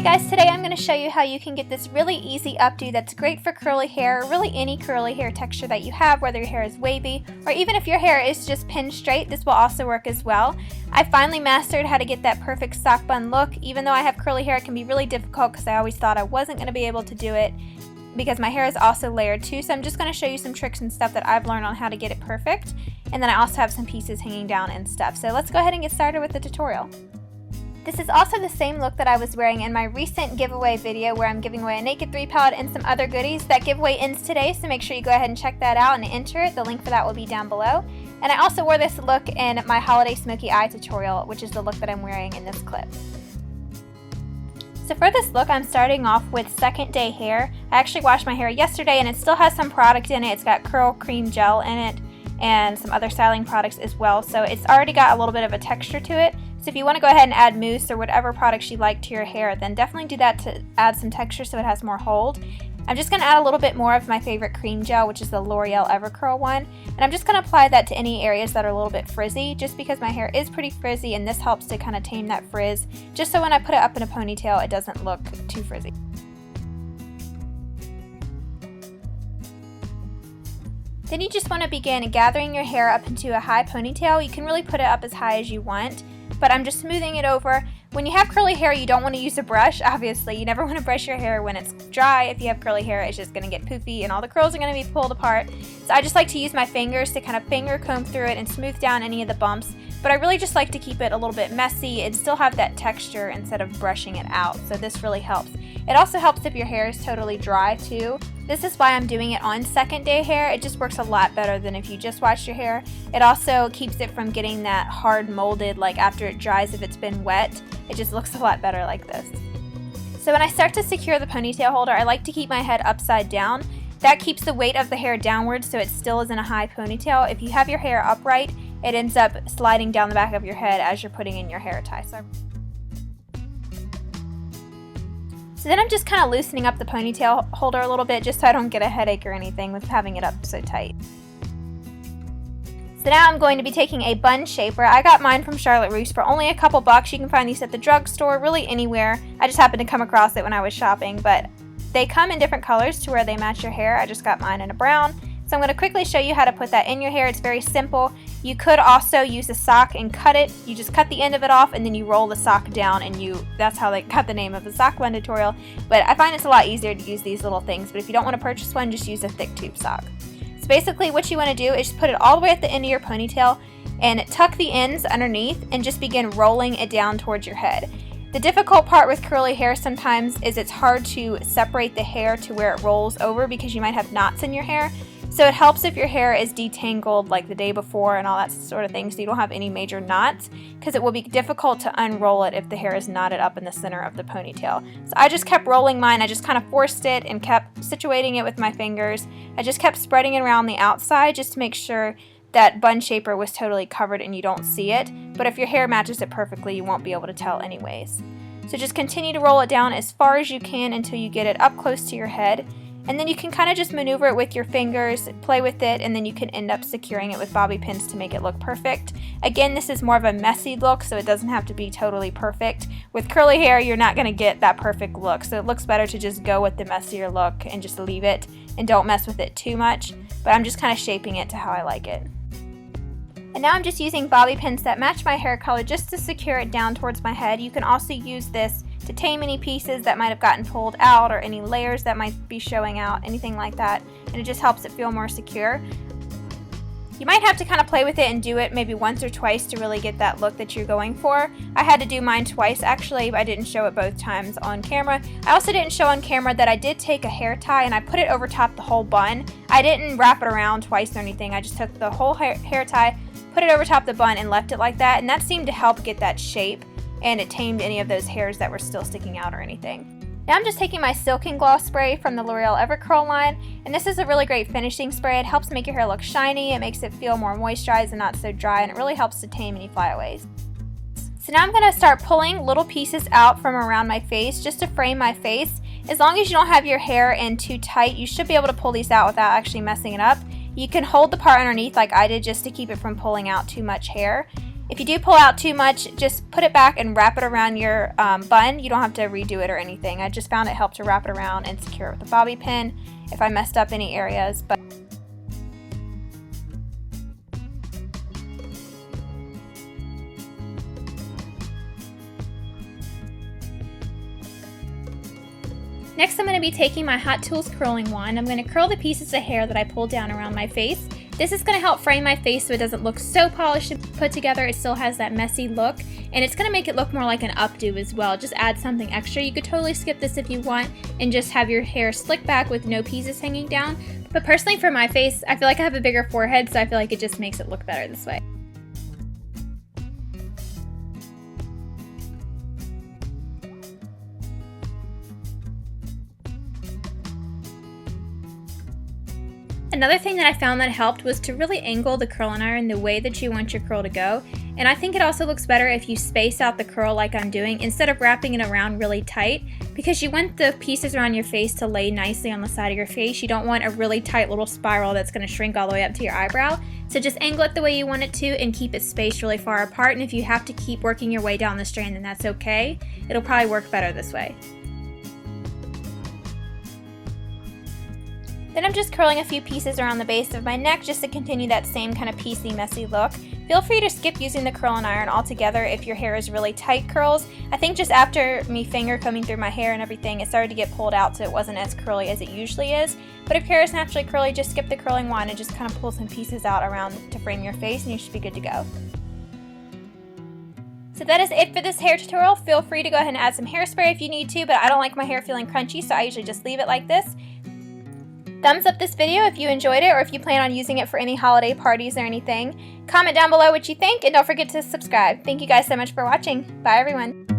guys, today I'm going to show you how you can get this really easy updo that's great for curly hair, or really any curly hair texture that you have, whether your hair is wavy, or even if your hair is just pinned straight, this will also work as well. I finally mastered how to get that perfect sock bun look. Even though I have curly hair, it can be really difficult because I always thought I wasn't going to be able to do it because my hair is also layered too, so I'm just going to show you some tricks and stuff that I've learned on how to get it perfect, and then I also have some pieces hanging down and stuff. So let's go ahead and get started with the tutorial. This is also the same look that I was wearing in my recent giveaway video where I'm giving away a Naked 3 palette and some other goodies. That giveaway ends today, so make sure you go ahead and check that out and enter it. The link for that will be down below. And I also wore this look in my Holiday Smoky Eye tutorial, which is the look that I'm wearing in this clip. So for this look, I'm starting off with Second Day hair. I actually washed my hair yesterday and it still has some product in it. It's got curl cream gel in it and some other styling products as well. So it's already got a little bit of a texture to it. So if you want to go ahead and add mousse or whatever products you like to your hair, then definitely do that to add some texture so it has more hold. I'm just going to add a little bit more of my favorite cream gel, which is the L'Oreal Evercurl one. And I'm just going to apply that to any areas that are a little bit frizzy, just because my hair is pretty frizzy and this helps to kind of tame that frizz, just so when I put it up in a ponytail it doesn't look too frizzy. Then you just want to begin gathering your hair up into a high ponytail. You can really put it up as high as you want, but I'm just smoothing it over. When you have curly hair, you don't want to use a brush, obviously. You never want to brush your hair when it's dry. If you have curly hair, it's just going to get poofy and all the curls are going to be pulled apart. So I just like to use my fingers to kind of finger comb through it and smooth down any of the bumps. But I really just like to keep it a little bit messy and still have that texture instead of brushing it out. So this really helps. It also helps if your hair is totally dry too. This is why I'm doing it on Second Day hair. It just works a lot better than if you just washed your hair. It also keeps it from getting that hard molded, like after it dries if it's been wet. It just looks a lot better like this. So when I start to secure the ponytail holder, I like to keep my head upside down. That keeps the weight of the hair downward so it still is in a high ponytail. If you have your hair upright, it ends up sliding down the back of your head as you're putting in your hair tie. So then I'm just kind of loosening up the ponytail holder a little bit just so I don't get a headache or anything with having it up so tight. So now I'm going to be taking a bun shaper. I got mine from Charlotte Russe for only a couple bucks. You can find these at the drugstore, really anywhere. I just happened to come across it when I was shopping, but they come in different colors to where they match your hair. I just got mine in a brown. So I'm going to quickly show you how to put that in your hair. It's very simple. You could also use a sock and cut it. You just cut the end of it off and then you roll the sock down, and that's how they got the name of the sock bun tutorial. But I find it's a lot easier to use these little things. But if you don't want to purchase one, just use a thick tube sock. So basically what you want to do is just put it all the way at the end of your ponytail and tuck the ends underneath and just begin rolling it down towards your head. The difficult part with curly hair sometimes is it's hard to separate the hair to where it rolls over because you might have knots in your hair. So it helps if your hair is detangled like the day before and all that sort of thing, so you don't have any major knots, because it will be difficult to unroll it if the hair is knotted up in the center of the ponytail. So I just kept rolling mine. I just kind of forced it and kept situating it with my fingers. I just kept spreading it around the outside just to make sure that bun shaper was totally covered and you don't see it. But if your hair matches it perfectly, you won't be able to tell anyways. So just continue to roll it down as far as you can until you get it up close to your head. And then you can kind of just maneuver it with your fingers, play with it, and then you can end up securing it with bobby pins to make it look perfect. Again, this is more of a messy look, so it doesn't have to be totally perfect. With curly hair, you're not going to get that perfect look, so it looks better to just go with the messier look and just leave it and don't mess with it too much. But I'm just kind of shaping it to how I like it. And now I'm just using bobby pins that match my hair color just to secure it down towards my head. You can also use this to tame any pieces that might have gotten pulled out or any layers that might be showing out, anything like that, and it just helps it feel more secure. You might have to kind of play with it and do it maybe once or twice to really get that look that you're going for. I had to do mine twice actually, but I didn't show it both times on camera. I also didn't show on camera that I did take a hair tie and I put it over top the whole bun. I didn't wrap it around twice or anything. I just took the whole hair tie, put it over top the bun, and left it like that, and that seemed to help get that shape, and it tamed any of those hairs that were still sticking out or anything. Now I'm just taking my Silken Gloss spray from the L'Oreal Evercurl line, and this is a really great finishing spray. It helps make your hair look shiny, it makes it feel more moisturized and not so dry, and it really helps to tame any flyaways. So now I'm going to start pulling little pieces out from around my face just to frame my face. As long as you don't have your hair in too tight, you should be able to pull these out without actually messing it up. You can hold the part underneath like I did just to keep it from pulling out too much hair. If you do pull out too much, just put it back and wrap it around your bun. You don't have to redo it or anything. I just found it helped to wrap it around and secure it with a bobby pin if I messed up any areas. But next, I'm going to be taking my Hot Tools curling wand. I'm going to curl the pieces of hair that I pulled down around my face. This is going to help frame my face so it doesn't look so polished and put together. It still has that messy look, and it's going to make it look more like an updo as well. Just add something extra. You could totally skip this if you want and just have your hair slick back with no pieces hanging down. But personally, for my face, I feel like I have a bigger forehead, so I feel like it just makes it look better this way. Another thing that I found that helped was to really angle the curling iron the way that you want your curl to go. And I think it also looks better if you space out the curl like I'm doing instead of wrapping it around really tight, because you want the pieces around your face to lay nicely on the side of your face. You don't want a really tight little spiral that's going to shrink all the way up to your eyebrow. So just angle it the way you want it to and keep it spaced really far apart. And if you have to keep working your way down the strand, then that's okay. It'll probably work better this way. Then I'm just curling a few pieces around the base of my neck just to continue that same kind of piecey, messy look. Feel free to skip using the curling iron altogether if your hair is really tight curls. I think just after me finger combing through my hair and everything, it started to get pulled out so it wasn't as curly as it usually is. But if your hair is naturally curly, just skip the curling wand and just kind of pull some pieces out around to frame your face and you should be good to go. So that is it for this hair tutorial. Feel free to go ahead and add some hairspray if you need to, but I don't like my hair feeling crunchy, so I usually just leave it like this. Thumbs up this video if you enjoyed it or if you plan on using it for any holiday parties or anything. Comment down below what you think and don't forget to subscribe. Thank you guys so much for watching. Bye everyone.